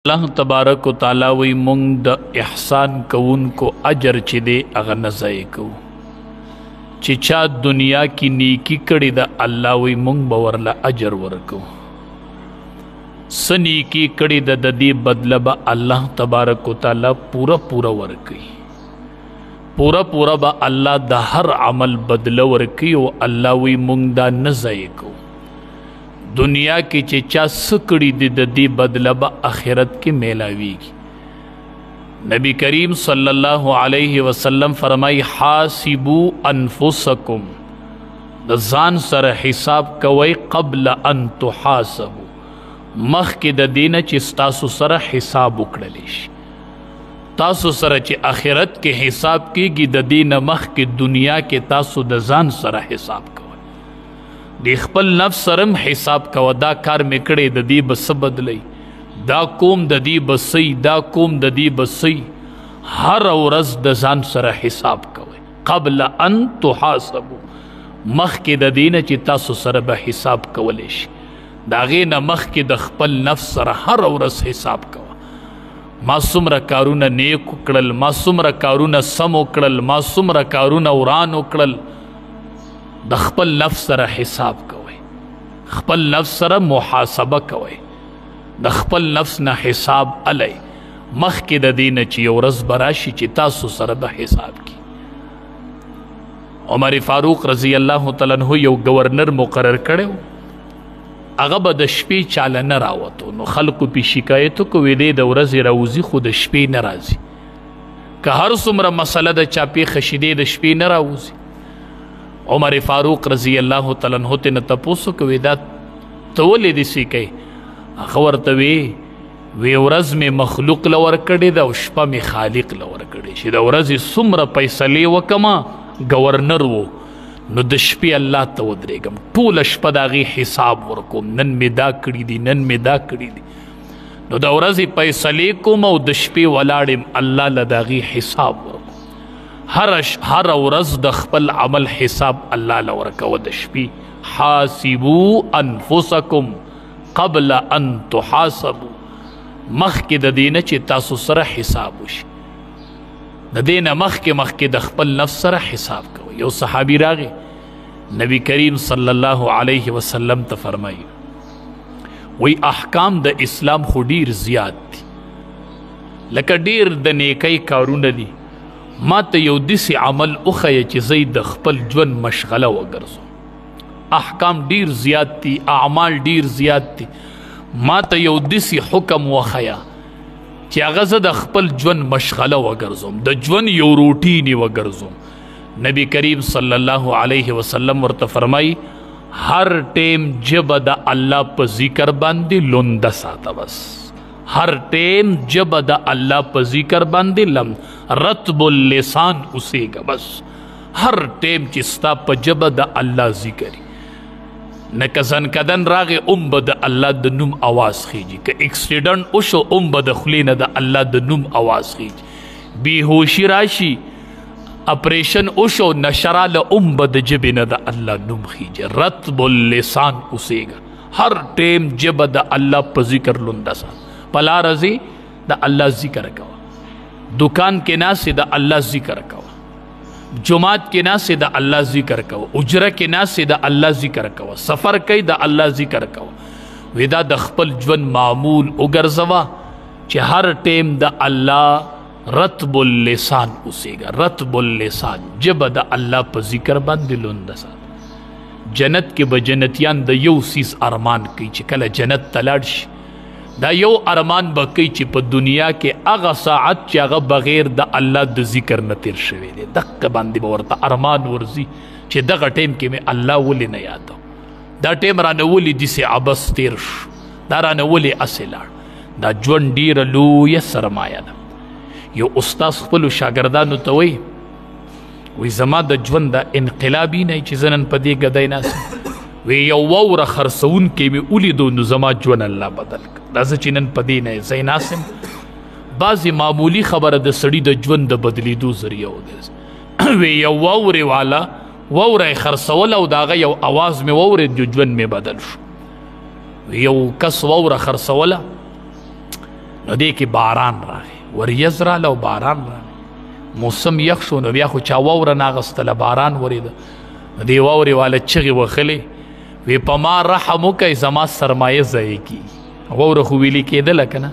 الله تبارک و تعالی وی مونږ د احسان کوونکو اجر چې دی هغه نه ضایع کوو. چې چا دنیا کې نیکی کړې ده الله وی مونږ به ورله اجر ورکوو. څه نیکي کړې ده د دې بدله به الله تبارک و تعالی پوره ورکوي. پوره به الله د هر عمل بدله ورکوي او الله وی مونږ دا نه ضایع کوو. دنیا کې چې چا څه کړي دي د دې بدله به آخرت کې میلاویږي. نبی کریم صلی الله علیه وسلم فرمای حاسبو انفسکم، د ځان سره حساب کوئ قبل ان تحاسبو، مخکې د دې نه چې ستاسو سره حساب وکړلی شي. تاسو سره چې آخرت کې حساب کېږي د دې نه مخکې دنیا کې تاسو د ځان سره حساب کوئ. دی خپل نفس سرم حساب کوه، دا کار مې کړی د دې به څه بدلی، دا کوم د دې به څه، دا کوم د دې به څه. هر ورځ د ځان سره حساب کوئ قبل ان تحاسبو، مخکې د دې نه چې تاسو سره به حساب کولی شي. د هغې نه مخکې د خپل نفس سره هر ورځ حساب کوه. ما څومره کارونه نیک وکړل، ما څومره کارونه سم وکړل، ما څومره کارونه وران وکړل. د خپل نفس سره حساب کوئ، خپل نفس سره محاسبه کوئ. د خپل نفس نه حساب علی مخکې د دې نه چې یو ورځ به راشي چې تاسو سره به حساب کی. عمر فاروق رضی الله تعالی عنہ یو گورنر مقرر کړی، هغه به د شپې چاله نه راوتو. نو خلکو پې شکایت وکړو، ویې دی د ورځې راوځي خو د شپې نه راځي. که هر څومره مسله د چا پېښه شي دی د شپې نه راوځي. عمر فاروق رضی الله تعالی عنہ ته نه تپوس وکړو، دا ته ولې داسې کوې؟ هغه ورته وی ورځ مې مخلوق له ورکړې ده او شپه مې خالق له ورکړې. چې د ورځې څومره فیصلې وکړمه، گورنر و، نو د شپې الله ته ودرېږم، ټوله شپه د هغې حساب ورکوم، نن مې دا کړي دي، نن مې دا کړي دي. نو د ورځې فیصلې کوم او د شپې ولاړم الله له د هغې حساب ورکوم. هر ورځ د خپل عمل حساب الله له ورکوه. د شپې حاسبو انفسکم قبل ان تحاسبو، مخکې د دې نه چې تاسو سره حساب وشي. د دې نه مخکې د خپل نفس سره حساب کوئ. یو صحابي راغی نبی کریم صلی الله علیه وسلم ته فرمایي، وی احکام د اسلام خو ډیر زیات دي، لکه ډیر د نیکۍ کارونه دي، ما ته یو داسې عمل وښیه چې زه د خپل ژوند مشغله وګرځم. احکام ډیر زیات دي، اعمال ډیر زیات دي، ما ته یو داسې حکم وښیه چې هغه زه د خپل ژوند مشغله وګرځم، د ژوند یو روټین یې وګرځم. نبی کریم صلی الله علیه وسلم ورته فرمایي هر ټیم ژبه د الله په ذکر باندې لونده ساته. بس هر ټیم ژبه د الله په ذکر باندې رطب اللسان اوسېږه. بس هر ټیم چې ستا په ژبه د الله ذکر نه که زنکدن راغې به د الله د نوم اواز خیږي، که اکسیډنټ وشو به د خولې نه د الله د نوم اواز خیږي، بیهوشي راشي اپریشن وشو نشراله به د ژبې نه د الله نوم خیږي. رطب اللسان اوسېږه، هر ټیم ژبه د الله په ذکر لونده سات. په لاره ځې د الله ذکر کوه، دکان کې ناستې د الله ذکر کوه، جماعت کې ناستې د الله ذکر کوه، اجره کې ناستې د الله ذکر کوه، سفر کوي د الله ذکر کوه. وی دا د خپل ژوند معمول وګرځوه چې هر ټیم د الله رطب اللسان اوسېږه. رطب اللسان ژبه د الله په ذکر باندې لونده سات. جنت کې به جنتیان د یو سیز ارمان کوي چې کله جنت ته لاړ شي، دا یو ارمان به کوي چې په دنیا کې هغه ساعت چې هغه بغیر د الله د ذکر نه تیر شوی دی، دقه باندې به ورته ارمان ورځي چې دغه ټیم کې مې الله ولې نه یادو، دا ټیم رانه ولې داسې عبث تیر شو، دا رانه ولې هسې لاړ. دا ژوند ډېره لویه سرمایه ده. یو استاز خپلو شاګردانو ته وی زما د ژوند د انقلابي نه چې زه نن په دې ګدی ناست وی یو واوره خرڅوونکی مې ولیدو نو زما ژوند الله بدل کړ. دا زه چې نن په دې نه ځای ناست یم، بعضې معمولي خبره د سړي د ژوند د بدلیدو ذریعه وګرځي. وی یو واورې والا واوره یې خرڅوله او د هغه یو اواز مې واورېد جو ژوند مې بدل شو. یو کس واوره خرڅوله نو دې کې باران راغی وریځ راله او باران راغی موسم یخ شو نو بیا خو چا واوره ناغستله باران وریده نو دې واورې واله چغې وهلې وی په ما رحم وکئ زما سرمایه ضایع کېږي واوره خو ویلې کېدله که نه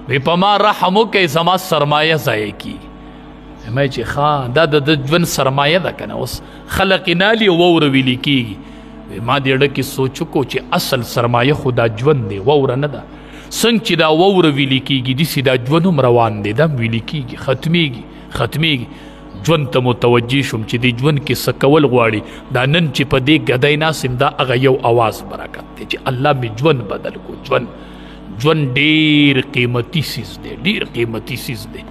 وی په ما رحم وکئ زما سرمایه ضایع کېږي ما چې ښه دا د ژوند سرمایه ده که نه اوس خلق یې نالي او واوره ویلې کېږي وی ما دې اړه کې سوچ وکړو چې اصل سرمایه خو دا ژوند دی واوره نه ده څنګه چې دا واوره ویلې کېږي داسې دا ژوند هم روان دی دا هم ویلې کېږي ختمیږي ژوند ته متوجه شوم چې دې ژوند کې څه کول غواړي دا نن چې په دې ګدی ناست یم دا هغه یو اواز برکت دی چې الله مې ژوند بدل کړو ژوند ډېر قیمتي څیز دی ډېر قیمتي څیز دی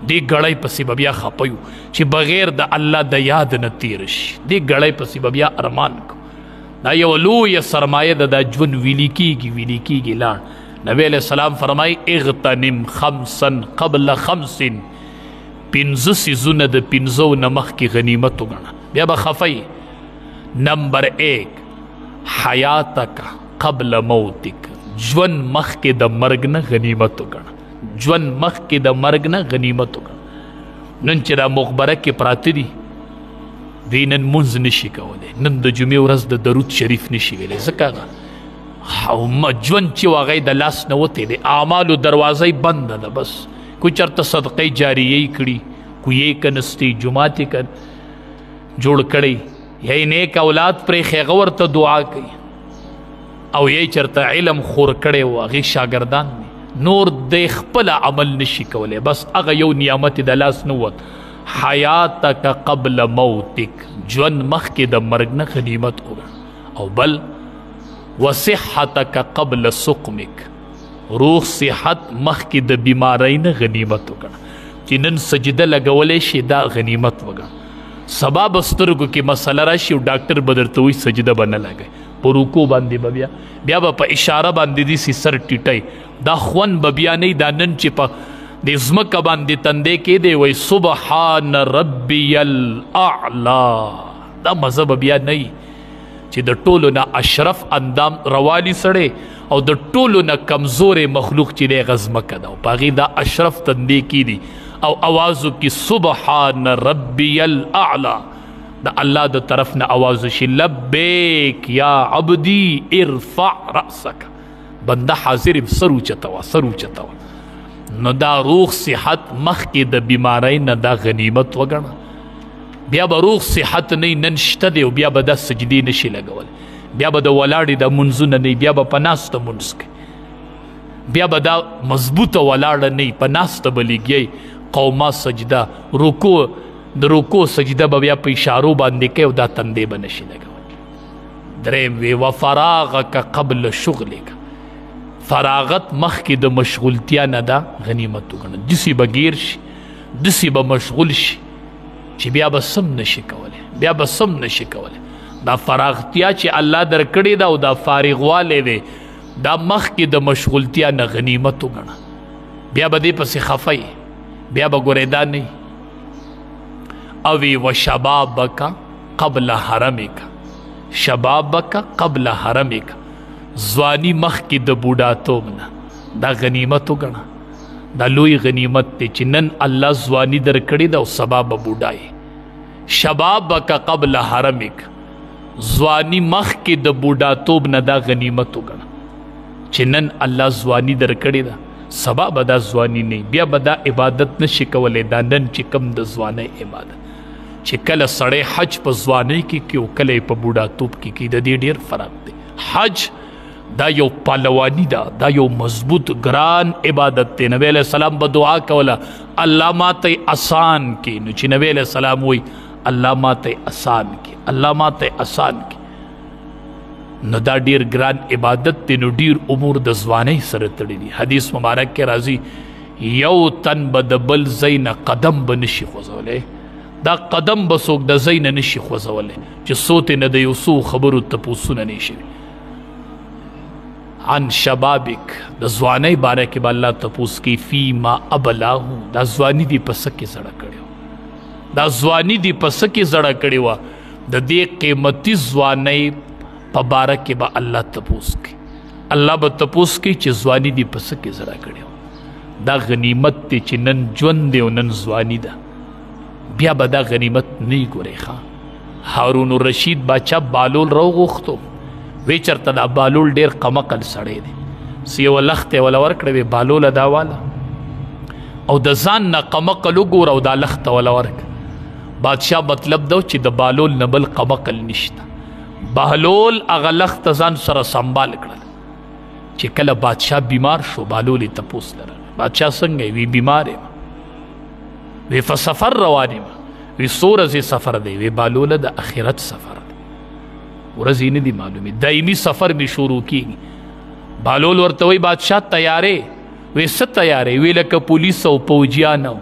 دې ګړی پسې به بیا خپه یو چې بغیر د الله د یاد نه تېره شي دې ګړی پسې به بیا ارمان کو دا یو لویه سرمایه ده دا ژوند ویلې کېږي لاړ نبی علیہ السلام فرمای اغتنم خمسا قبل خمس پنځه څیزونه د پنځو نه مخکې غنیمت وګڼه بیا به خفی نمبر 1 حیاتک قبل موتک ژوند مخکې د مرګ نه غنیمت وګڼه ژوند مخکې د مرګ نه غنیمت وګڼه نن چې دا مخبره کې پراته دي دوی نن مونځ نشي کولی نن د جمعې ورځ د درود شریف نشي ویلی ځکه ژوند چې هغه د لاس نه وتی دی اعمالو دروازه بنده ده بس کوئی چرته صدقې جاریه کړي کوئی یې کنستی جماعت یې جوړ کړی یا نیک اولاد پرې هغه ورته دعا کوي او یې چرته علم خور کړی و هغې شاګردان دي نور د خپل عمل نشي کولی بس هغه یو نعمت د لاس نه وت حیاتک قبل موتک ژوند مخکې د مرګ نه غنیمت وګڼه او بل وصحتک قبل سقمک روح صحت مخکې د بیماری نه غنیمت وګڼه چې نن سجده لګولی شي دا غنیمت وګڼه سبا به سترګو کې مسله راشي او ډاکټر به درته وایي سجده به نه لګئ په رکو باندې به بیا به په اشاره باندې داسې سر ټیټئ دا خوند به بیا نه دا نن چې په د ځمکه باندې تندی کې دی وایي سبحان ربی الاعلی دا مزه به بیا نه چې د ټولو نه اشرف اندام روالي سړی او د ټولو نه کمزورې مخلوق چې دی غزمکه ده او په هغې دا اشرف تندې کې دي او اوازو کې سبحان ربی الاعلی د الله د طرف نه آواز شي لبیک یا عبدی ارفع رأسک بنده حاضر یم سر اوچته وه نو دا روغ صحت مخکې د بیماری نه دا غنیمت وګڼه بیا به روغ صحت نه نن شته دی او بیا به دا سجدې نشي لګول بیا به د ولاړې د منځونه نه بیا به په ناسته مونځ کوي بیا به دا مضبوطه ولاړه نه په ناسته به لګیئ قوما سجده د رکو سجده به بیا په اشارو باندې کوي او دا تندې به نشي لګول دریم وی وفراغک قبل شغلک فراغت مخکې د مشغولتیا نه دا غنیمت وګڼه داسې به ګیر شي داسې به مشغول شي چې بیا به سم نشي کولی دا فراغتیا چې الله درکړې ده او دا فارغوالی دی دا مخکې د مشغولتیا نه غنیمت وګڼه بیا به دې پسې خفی بیا به ګورې دا نه اوی و شبابک قبل حرمک شبابک قبل حرمک ځواني مخکې د بوډاتوب نه دا غنیمت وګڼه دا لوی غنیمت دی چې نن الله ځواني درکړې ده او سبا به بوډا شبابک قبل حرمک ځواني مخکې د بوډاتوب نه دا غنیمت وګڼه چې نن الله ځواني درکړې ده سبا به دا ځواني نه بیا به دا عبادت نشي کولی دا نن چې کم د ځوانۍ عبادت چې کله سړی حج په ځوانۍ کې کوي او کله یې په بوډاتوب کې کوي د دې ډېر فرق دی حج دا یو پهلواني ده دا یو مضبوط ګران عبادت دی نبی علیہ السلام به دعا کوله الله ماته آسان کړي نو چې نبی علیہ السلام وایي الله ماته آسان کړي الله ماته آسان کړي نو دا ډیر ګران عبادت دی نو ډیر امور د ځوانۍ سره تړلي دي حدیث مبارک کې راځي یو تن به د بل ځای نه قدم به نشي خوځولی دا قدم به څوک د ځای نه نشي خوځولی چې څو ترې نه د یو څو خبرو تپوسونه نه شي عن شبابک د ځوانۍ باره کې به الله تپوس کوي فیما ابلاهو دا ځواني دې په څه کې زړه کړې دا ځواني دې په څه کې زړه کړې وه د دې قیمتي ځوانۍ په باره کې به الله تپوس کوي الله به تپوس کوي چې ځواني دې په څه کې زړه کړې وه دا غنیمت دی چې نن ژوند دی او نن ځواني ده بیا به دا غنیمت نه ګورې ښه هارون الرشید باچا بالول راوغوښتو وی چېرته دا بالول ډېر قمقل سړی دی څه یوه لښته یې وله ورکړه وی بالوله دا واله او د ځان نه قمقل وګوره او دا لښته وله ورکړه بادشاه مطلب ده چې د بالول نه بل قمقل نشته بهلول هغه لښته ځان سره سنبال کړل چې کله بادشاه بیمار شو بالول یې تپوس لرل بادشاه څنګه وی بیمار یم وی په سفر روان یم وی څو ورځې سفر دی وی بالوله د آخرت سفر دی ورځې نه دي معلومې دایمي سفر مې شروع کېږي بالول ورته وی بادشاه تیارې وی څه تیارې وی لکه پولیس او پوجیان او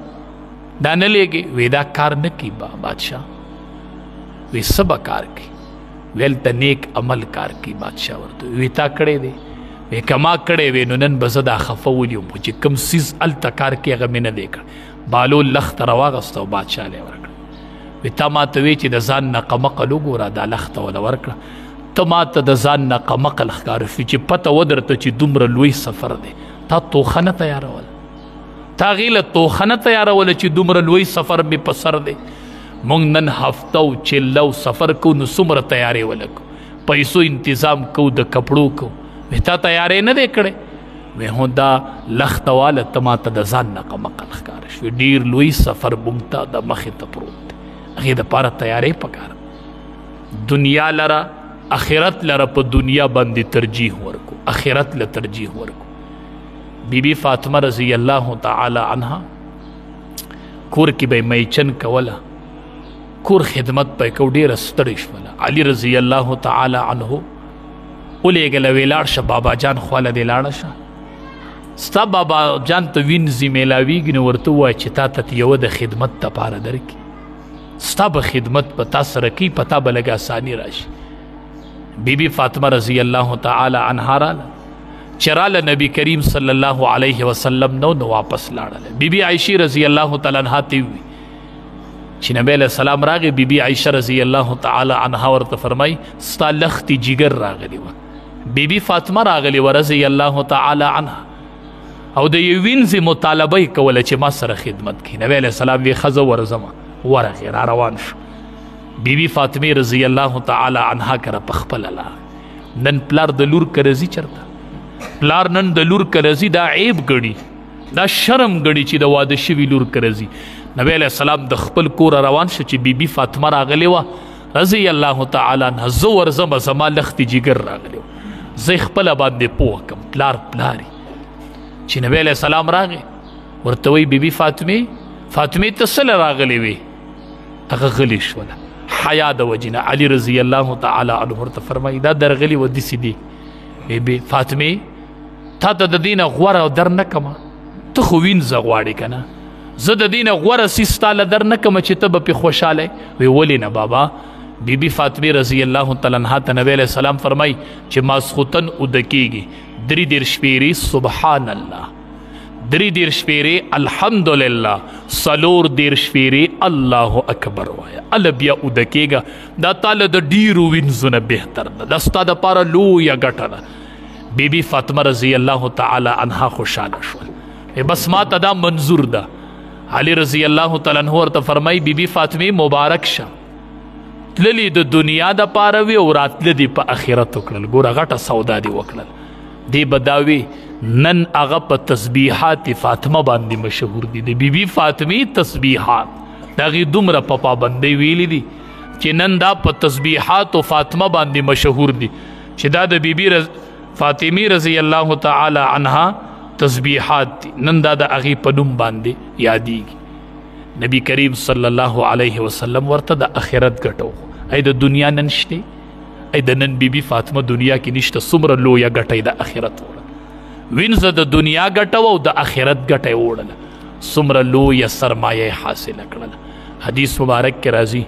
دا نه لیږي وی دا کار نه کوي بادشاه وی څه به کار کوي ویل ته نیک عمل کار کوي بادشاه ورته وی تا کړی دی وی که ما کړی وی نو نن به زه دا خفه ولیم خو چې کوم څیز هلته کار کوي هغه مې نه دی کړی بالول لښته راواغسته او بادشاه له یې ورکړه وی تا ما ته وی چې د ځان نه قمقل وګوره دا لښته وله ورکړه ته ما ته د ځان نه قمقل ښکاره شوي چې پته ودرته چې دومره لوی سفر دی تا توخه نه تیارول تا هغې له توخه نه تیاروله چې دومره لوی سفر مې په سر دی موږ نن هفته او چله او سفر کوو نو څومره تیارې ولګو پیسو انتظام کوو د کپړو کوو وی تا تیارې نه دی کړی وی هو دا لښته واله ته ما ته د ځان نه قمقل ښکاره شوې ډېر لوی سفر موږ ته د مخې ته پروت دی هغې دپاره تیارې پکار دنیا لره آخرت لره په دنیا باندې ترجیح ورکو آخرت له ترجیح ورکو بی بی فاطمه رضی الله تعالی عنها کور کې به میچن کوله کور خدمت به یې کو ډېره ستړې شوله علي رضی الله تعالی عنه ولېږله وی لاړ شه بابا جان خواله دې لاړه شه ستا بابا جان ته وینځي میلاویږي نو ورته ووایه چې تا ته یوه د خدمت دپاره درکړي ستا به خدمت په تا سره کوي په تا به لږ اساني راشي بی بی فاطمه رضی الله تعالی عنها راله چې راله نبی کریم صلی الله علیه وسلم نو واپس لاړله بی بی عایشې رضی الله تعالی عنها ته وي چې نبی علیه السلام راغی بی بی عایشه رضی الله تعالی عنها ورته فرمایي ستا لختې جګر راغلی وه بی بی فاطمه راغلی وه رضی الله تعالی عنها او د یو وینځې مطالبه یې کوله چې ما سره خدمت کړي نبی علیه السلام وی ښځه ورځمه ورغې را روان شو بی بی فاطمې رضی الله تعالی عنها کره په خپله لاغ نن پلار د لور کرزي چرته پلار نن د لور کرزي دا عیب ګڼي دا شرم ګڼي چې د واده شوي لور کرزي نبی علیه السلام د خپل کوره روان شو چې بی بی فاطمه راغلې وه رضی الله تعالی عنها زه ورځمه زما لختې جګر راغلی و زه یې خپله باندې پوه کړم پلار پلاري چې نبی علیه السلام راغی ورته وایي بی بی فاطمې ته څه له راغلې وې هغه غلې شوله حیا د وجې نه علي رضی الله تعالی عنه ورته فرمایي دا درغلي و داسې دي بی فاطمې تا ته د دې نه غوره در نه کړمه ته خو وینځه غواړې که نه زه د دې نه غوره څیز ستا له در نه کړمه چې ته به پرې خوشحاله وی ولې نه بابا بی بی فاطمې رضی الله تعالی عنها ته نبی علیه السلام فرمایي چې ماسخوتن اوده کېږي 3 شپېرې سبحان الله 3 شپېرې الحمدلله 4 شپېرې الله اکبر وایه هله بیا اوده کېږه دا تاله د ډېرو وینځو نه بهتر ده دا ستا دپاره لویه ګټه ده بی بی فاطمه رضی الله تعالی عنها خوشحاله شول بس ما ته دا منظور ده علي رضی الله تعالی عنه ورته فرمایي بی بی فاطمې مبارک شه تللی د دنیا دپاره وي او راتله دې په آخرت وکړل ګوره غټه سودا دې وکړل دې به دا وي نن هغه په تسبیحات فاطمه باندې مشهور دي د بی بی فاطمې تسبیحات د هغې دومره په پابندۍ ویلي دي چې نن دا په تسبیحات فاطمه باندې مشهور دي چې دا د بی بی فاطمې رضی الله تعالی عنها تسبیحات دي نن دا د هغې په نوم باندې یادیږي نبی کریم صلی الله علیه وسلم ورته د آخرت ګټو ای د دنیا نن شته ای د نن بی بی فاطمه دنیا کې نشته څومره لویه ګټه د آخرت وړه وینځه د دنیا ګټه او د آخرت ګټه یې وړله څومره لویه سرمایه حاصله کړله حدیث مبارک کې راځي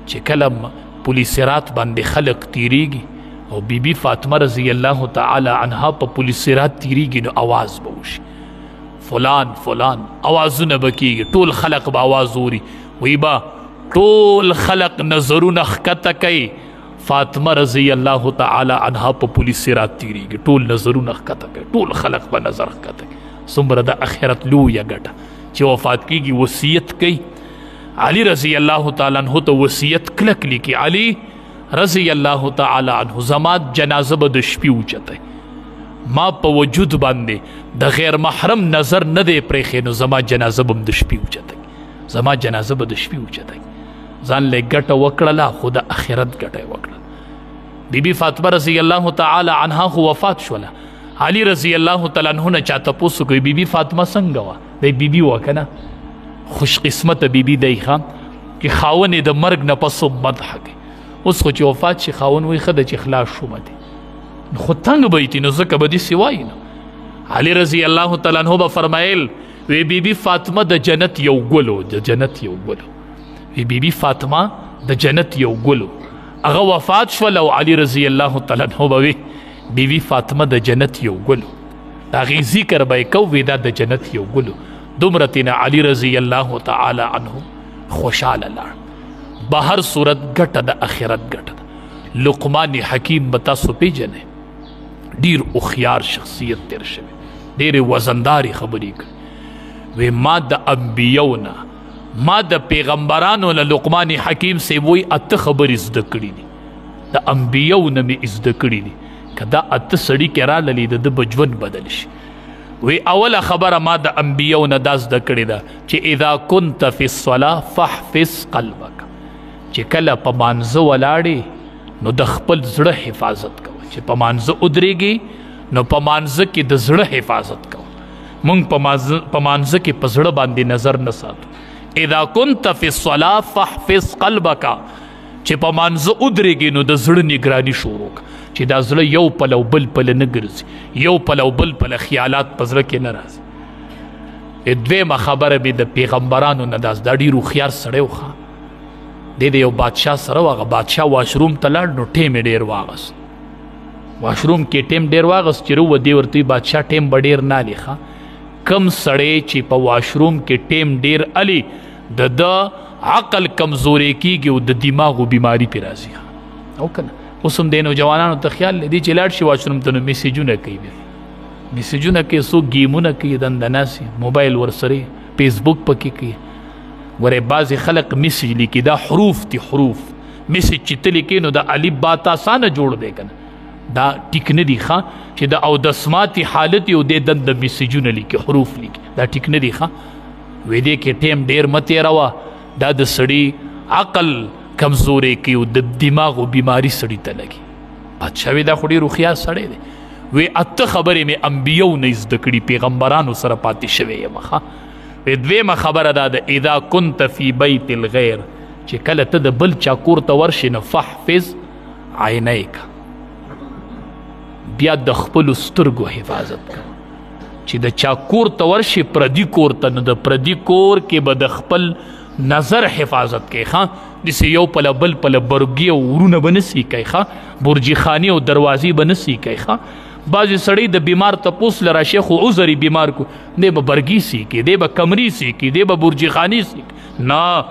چې کله پل صراط باندې خلق تیریږي او بی بی فاطمه رضی الله تعالی عنها په پل صراط تیریږي نو آواز به وشي فلان فلان آوازونه به کېږي ټول خلق به آواز اوري وی به ټول خلق نظرونه ښکته کوي فاطمه رضی الله تعالی عنها په پل صراط تیریږي ټول نظرونه ښکته کوي ټول خلق به نظر ښکته کوي څومره د آخرت لویه ګټه چې وفات کیږي وصیت کوي. علي رضی الله تعالی عنہ ته وصیت کلک لیکي. علي رضی الله تعالی عنہ زما جنازه به د شپې اوچته، ما په وجود باندې د غیر محرم نظر نه دی پرېښی، نو زما جنازه به د شپې اوچته، زما جنازه به د شپې اوچته. ځان له ګټه وکړله خو د آخرت ګټه یې وکړه. بیبي فاطمه رضی الله تعالی عنها خو وفات شوله. علي رضی الله تعالی عنہ نه چا تپوس کوي بیبي فاطمه څنګه وه؟ دی بیبي وه که نه؟ خوش قسمته بیبي دی ښه چې خاون یې د مرګ نه پس مدح کوي. اوس خو چې وفات شي خاون وایي ښه ده چې خلاص شومه دی، خو تنګ به یې نو ځکه به داسې وایي نو. علي رضی الله تعالی عنہ به فرمایل وی بیبي فاطمه د جنت یو ګلو، د جنت یو ګلو. وی بیبي فاطمه د جنت یو ګلو، هغه وفات شول او علي رضی الله تعالی عنہ به وی بیبي فاطمه د جنت یو ګلو، د هغې ذکر به یې کو وی دا د جنت یو ګلو. دومره تینا علي رضی الله تعالی عنہ خوشحاله لاړ. به هر صورت ګټه د آخرت ګټه ده. لقمان حکیم به تاسو پیژنئ، ډېر هوښیار شخصیت تیر شوی، ډېرې وزندارې خبرې کوي. وی ما د انبیو نه، ما د پیغمبرانو له لقمان حکیم صاحب وایي 8 خبرې زده کړي دي، د انبیو نه مې زده کړي دي. که دا 8 سړي کې راللي د ده به ژوند بدل شي. وی اوله خبره ما د انبیو نه دا زده کړې ده چې اذا كنت فی الصلاة فاحفظ قلبک، چې کله په مانځه ولاړې نو د خپل زړه حفاظت کوه. چې په مانځه ودرېږي نو په مانځه کې د زړه حفاظت کوه. مونږ په مانځه کې په زړه باندې نظر نه ساتو. اذا كنت فی الصلاة فاحفظ قلبک، چې په مانځه ودرېږي نو د زړه نګراني شروع کړه، چې دا زړه یو پل او بل پل نه ګرځي، یو پل او بل پل خیالات په زړه کې نه راځي. دویمه خبره مې د پیغمبرانو نه دا ډېر هوښیار سړی و ښه. دی د یو بادشاه سره و، هغه بادشاه واشروم ته لاړ نو ټیم یې ډېر واغست. واشروم کې ټیم ډېر واغست چې رو دی ورته بادشاه ټیم به ډېر نه الي ښه. کم سړی چې په واشروم کې ټیم ډېر الي د ده عقل کمزوری کیږي او د دماغو بیماری پې راځي. او که نه اوس هم د نوجوانانو ته خیال دی چې لاړ شي واشروم ته نو میسیجونه کوي، بیا میسیجونه کوي، څوک گیمونه کوي، دنده ناسي موبایل ورسره فیسبوک پکې کوي. ګورئ بعضې خلق میسیج لیکي، دا حروف دي، حروف میسیج چې ته لیکې نو د الف با تا اسانه جوړ دی که نه، دا ټیک نه دي ښه چې د اودسماتي حالت یو دې دنده میسیجونه لیکي، حروف لیکي، دا ټیک نه دي ښه. وی دې کې ټیم ډېر مه تېروه، دا د سړي عقل کمزوری کوي او د دماغو بیماری سړي ته لګي. بادشاه وی دا خو ډېر هوښیار سړی دی. وی 8 خبرې مې انبیو نه زده کړي، پیغمبرانو سره پاتې شوی یم ښه. وی دویمه خبره دا ده اذا كنت فی بیت الغیر، چې کله ته د بل چا کور ته ورشې نو فاحفظ عینیک، بیا د خپلو سترګو حفاظت کوه. چې د چا کور ته ورشي پردي کور ته، نو د پردي کور کې به د خپل نظر حفاظت کوي ښه. داسې یو پله بل پله برګي او ورونه به نه سي کوي ښه، برجي خانې او دروازې به نه سي کوي ښه. بعضې سړی د بیمار تپوس له راشي خو عذر یې بیمار کو، دی به برګي سي کوي، دی به کمرې سي کوي، دی به برجي خانې سي کوي. نه،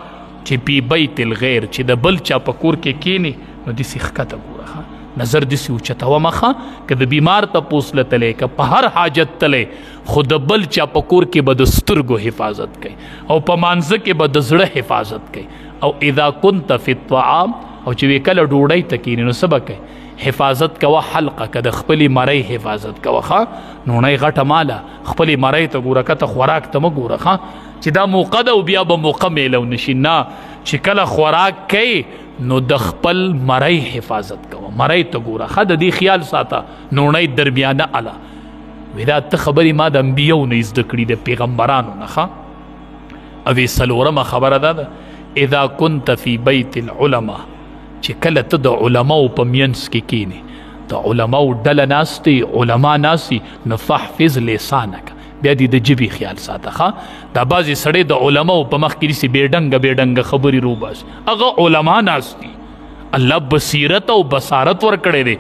چې پی بیت الغیر، چې د بل چا په کور کې کښېني نو داسې ښکته ګوره ښه، نظر داسې اوچتومه ښه. که د بیمار تپوس له تلی، که په هر حاجت تلی، خو د بل چا په کور کې به د سترګو حفاظت کوي او په مانځه کې به د زړه حفاظت کوي. او اذا كنت فی الطعام، او چې وی کله ډوډۍ ته کښېني نو څه به کوي؟ حفاظت کوه حلقه، که د خپلې مرۍ حفاظت کوه ښه. نوڼۍ غټه ماله، خپلې مرۍ ته ګوره، کته خوراک ته مه ګوره ښه چې دا موقع ده او بیا به موقع میلو نشي. نه، چې کله خوراک کوي نو د خپل مرۍ حفاظت کوه، مرۍ ته ګوره ښه، د دې خیال ساته، نوڼۍ درمیانه اله. وی دا 8 خبرې ما د انبیو نه زده کړي، د پیغمبرانو نه ښه. او وی 4مه خبره دا ده اذا كنت فی بیت العلماء، چې کله ته د علماو په منځ کې کښېنې، د علماو ډله ناستې، علما ناستي، نو فاحفظ لسانک، بیا دې د ژبې خیال ساته ښه. دا بعضې سړی د علماو په مخ کې داسې بېډنګه بېډنګه خبرې روباسي، هغه علما ناستي، الله بصیرت او بصارت ورکړی دی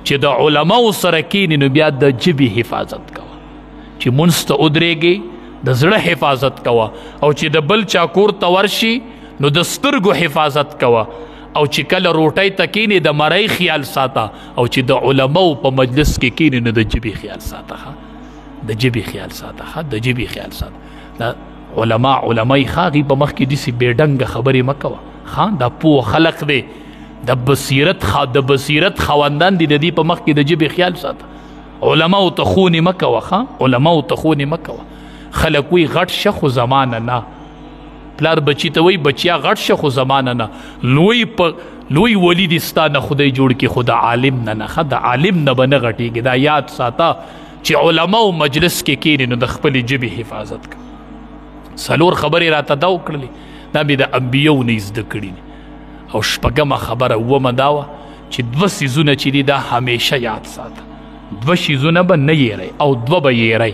چې د علماو سره کښېنې نو بیا د ژبې حفاظت کوه. چې مونځ ته ودرېږې د زړه حفاظت کوه، او چې د بل چا کور ته ورشي نو د سترګو حفاظت کوه، او چې کله روټۍ ته کښېنې د مرۍ خیال ساته، او چې د علماو په مجلس کې کښېنې نو د ژبې خیال ساته ښه. د ژبې خیال ساته د ژبې خیال ساته دا علمای ښه هغې په مخ کې داسې بېډنګه خبرې مه کوه ښه دا پوه خلق دی د بصیرت خاوندان دي د دې په مخ کې د ژبې خیال ساته علماو ته خونې مه کوه ښه علماو ته خونې مه کوه خلک وایي غټ شه خو زمانه نه پلار بچی ته وایي بچیا غټ شه خو زمانه نه لوی ولی دې ستا نه خدای جوړ کړي خو د عالم نه نه د عالم نه به نه غټېږي دا یاد ساته چې علماو مجلس کې کښېني نو د خپلې ژبې حفاظت کوه 4 خبرې راته دا وکړلې دا مې د انبیو نه زده کړي دي او شپږمه خبره اومه دا وه چې 2 څیزونه چې دي دا همیشه یاد ساته 2 څیزونه به نه یېری او 2 به یېری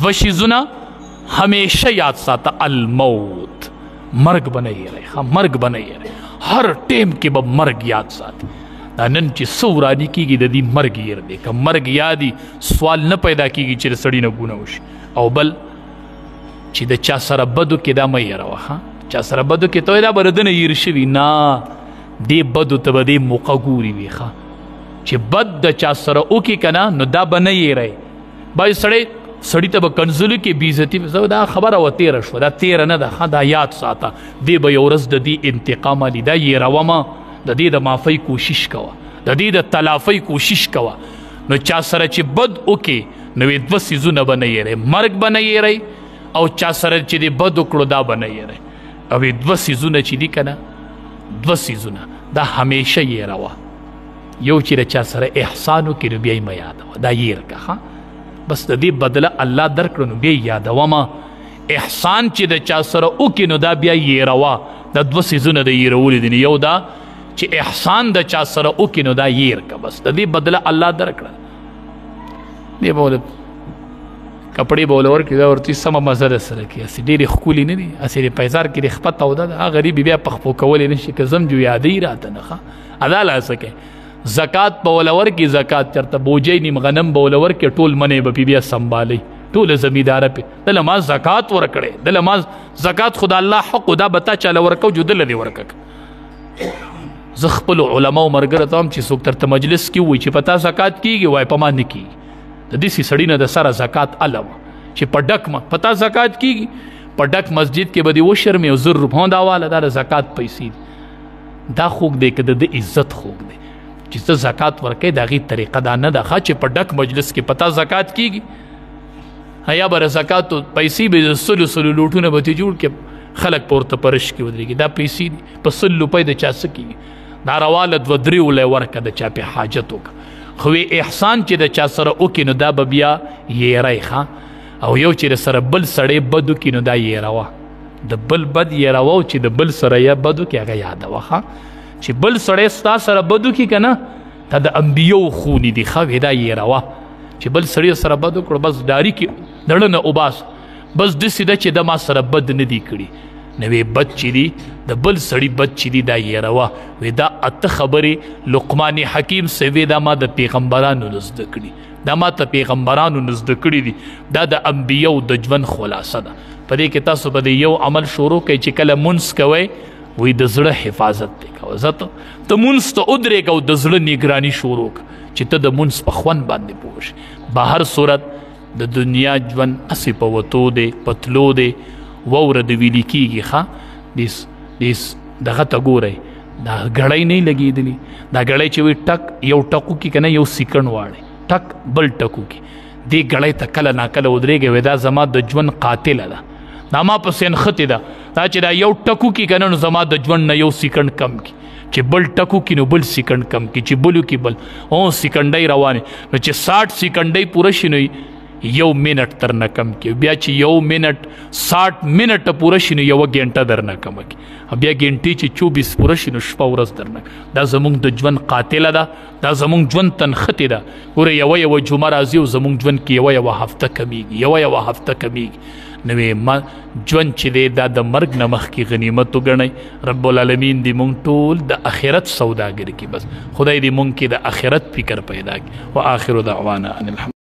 2 څیزونه همیشه یاد ساته الموت مرګ به نه یېری مرګ به نه یېری هر ټیم کې به مرګ یاد ساتي دا نن چې څه وراني کېږي د دې مرګ ير دی که مرګ یادي سوال نه پیدا کېږي چې د سړي نه ګونه وشي او بل چې د چا سره بدو کې دا مه یېروه چا سره بدو کې ته دا به د نه یېر شوي نه دې بدو ته به دې موقع ګوري وي چې بد د چا سره وکړي که نه نو دا به نه یېری باید سړي ته به کنځلو کې بېعزتي دا خبره وه تېره شوه دا تېره نه ده دا یاد ساته دې به یو ورځ د دې انتقام علي دا یېرومه د دې د معافۍ کوشش کوه د دې د تلافۍ کوشش کوه نو چا سره چې بد وکړي نو 2 څیزونه به نه یېری مرګ به نه یېری او چا سره چې دې بد وکړو دا به نه یېری او 2 څیزونه چې دي که نه 2 څیزونه دا همیشه یېروه یو چې د چا سره احسان وکړي نو بیا یې مه یادوه دا یېر که بس د دې بدله الله درکړو نو بیا یې یادومه احسان چې د چا سره وکړي نو دا بیا یېروه دا 2 څیزونه د یېرولي دي یو دا چې احسان د چا سره وکړي نو دا یېر که بس د دې بدله الله درکړه دې به کپړې به له ورکړي دا ورته سمه مزه در سره کړي هسې ډېرې ښکلي نه دي هسې د پیزار کې د خپه توده ده هغه غریب بیا پخپو کولی نه شي که زم جو یادوي راته نه ښه ادا لا څه کوي زکات په ولور کې زکات چرته بوجۍ نیم غنم به ولور کې ټول منې به بیا سنبالي ټوله زمینداره پې دله ما زکات ورکړی دله ما زکات خو د الله حق دا به تا چاله ورکو جو دله دې ورکه زه خپلو علماو ملګرو ته هم چې څوک درته مجلس کې وایي چې په تا زکات کېږي وایي په ما نه کېږي د داسې سړي نه د سره زکات اله وه چې په ډک په تا زکات کېږي په ډک مسجد کې به دې وشرمې او 100 روپۍ دا واله دا د زکات پیسې دي دا خوږ دی که د ده عزت خوږ دی چې ته زکات ورکوې د هغې طریقه دا نه ده چې په ډک مجلس کې پتا زکات کېږي یا به زکاتو پیسې به د 100 لوټونه به ترې جوړ کړي خلک به ورته پرش کې ودرېږي دا پیسې دي په 100 روپۍ د چا څه کېږي دا رواله 2-3 ولی ورکه د چا پې حاجت وکړه خو احسان چې د چا سره وکړي نو دا به بیا یېری او یو چې د سره بل سړی بد وکړي نو دا یېروه د بل بد یېروه او چې د بل سره یا بد وکړي هغه یادوه چې بل سړی ستا سره بد وکړي که نه دا د انبیو خونې دي ښه دا یېروه چې بل سړی سره بد وکړو بس ډاري کې دړه نه وباس بس داسې ده چې د ما سره بد نه دي کړي نو بد چې دي د بل سړي بد چې دي دا یېروه وی دا 8 خبرې لقمان حکیم سوی دا ما د پیغمبرانو نه زده کړي دا ما ته پیغمبرانو نه زده کړي دي دا د انبیو د ژوند خلاصه ده په دې کې تاسو به د یو عمل شروع کوئ چې کله منځ کوئ وی د زړه حفاظت دی کوه زه ته مونځ ته ودرېږه او د زړه نګراني شروع کړه چې ته د مونځ په خوند باندې پوه شې په هر صورت د دنیا ژوند هسې په وتو دی په تلو دی واوره د ویلي کېږي ښه دغه ته ګورئ دا ګړی نه لګېدلي دا ګړی چې وي ټک یو ټکو کې که نه یو سیکنډ واړی ټک بل ټکو کې دې ګړی ته کله ناکله ودرېږئ وی دا زما د ژوند قاتله ده دا ما پسې نښتې ده دا چې دا یو ټکو کې که نه نو زما د ژوند نه یو سیکنډ کم کړي چې بل ټکو کې نو بل سیکنډ کم کړي چې بلو کې بل سیکنډۍ روانې نو چې 60 سیکنډۍ پوره شي نو 1 منټ تر نه کم کړي بیا چې 1 منټ 60 منټه پوره شي نو 1 ګنټه در نه کمه کړي بیا ګنټې چې 24 پوره شي نو شپه ورځ در نه دا زمونږ د ژوند قاتله ده دا زمونږ ژوند تنښتې ده ګوره یوه جمعه راځي او زمونږ ژوند کې یوه هفته کمیږي یوه هفته کمیږي نو ژوند چې دی دا د مرګ نه مخکې غنیمت وګڼئ رب العالمین دې مونږ ټول د آخرت سوداګر کړي بس خدای دې مونږ کې د آخرت فکر پیدا کړي و آخر دعوانا ان الحمد